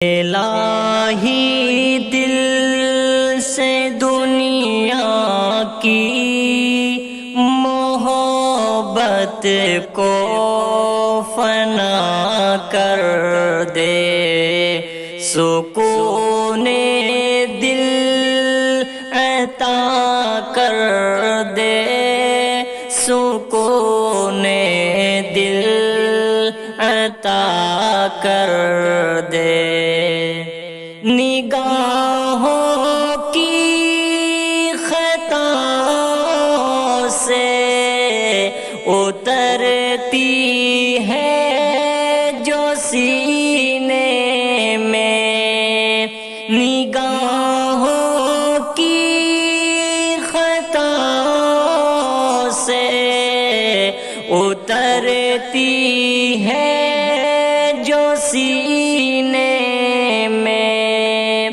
الہی دل سے دنیا کی محبت کو فنا کر دے، سکون دل عطا کر دے، سکون دل عطا کر دے۔ نگاہوں کی خطاؤں سے اترتی ہے جو سینے میں، نگاہوں کی خطاؤں سے اترتی ہے جو سینے میں،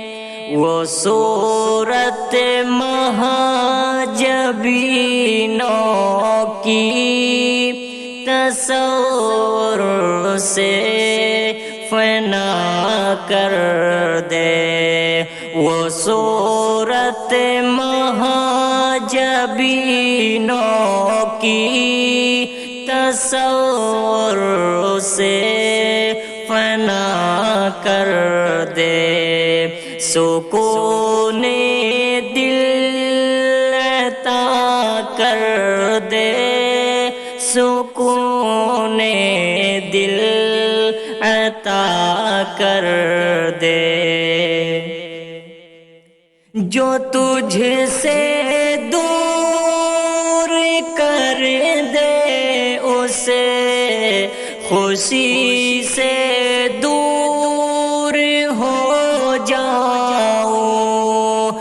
وہ صورت مہاجبینوں کی تصور سے فنا کر دے، وہ صورت مہاجبینوں کی تصور سے فنا کر دے، سکون دل عطا کر دے، سکون دل عطا کر دے۔ جو تجھ سے دور کر دے اسے خوشی سے دور ہو جاؤں،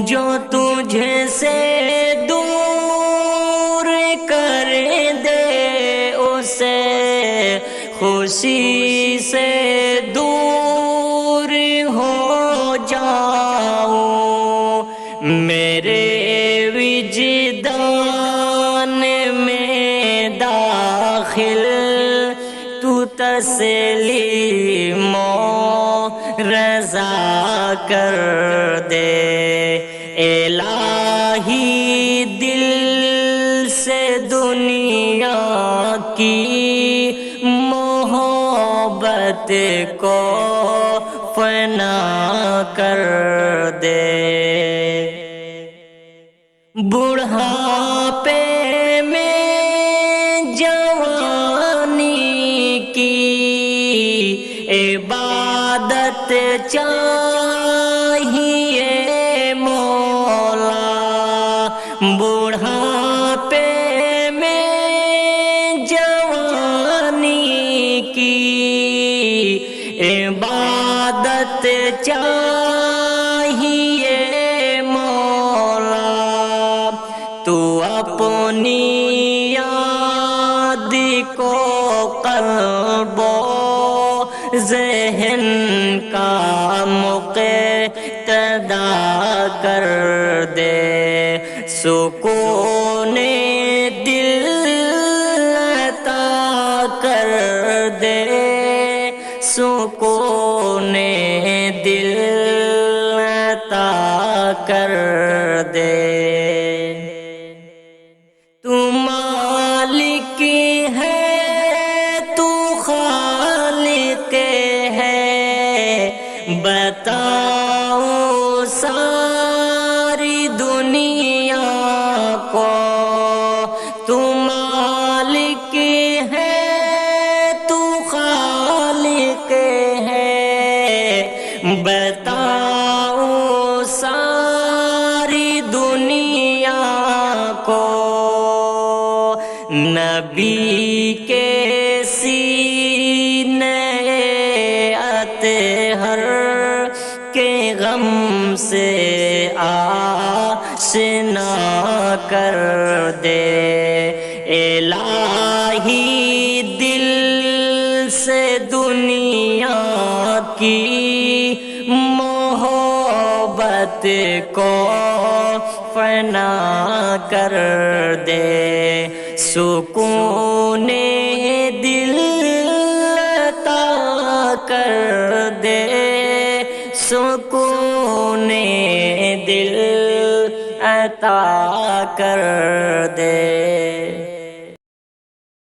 جو تجھ سے دور کر دے اسے خوشی سے دور ہو جاؤں، میرے وجدان میں داخل تو تسلیم و رضا کر دے، الہی دل سے دنیا کی محبت کو فنا کر دے۔ بڑھاپے میں جوانی کی عبادت چاہیے مولا، بڑھاپے میں جوانی کی عبادت چاہیے مولا، تو اپنی یاد کو قلب و ذہن کا مقتدا کر دے، سکون دل عطا کر دے، سکون دل عطا کر دے۔ تو مالک ہے، تو خالق ہے، بتاؤ ساری دنیا کو، تو مالک ہے، تو خالق ہے، بتاؤ ساری دنیا کو، نبی کے سینے اطہر کے غم سے آشنا کر دے، الہی دل سے دنیا کی محبت کو فنا کر دے، سکون دل عطا کر دے، سکون دل عطا کر دے۔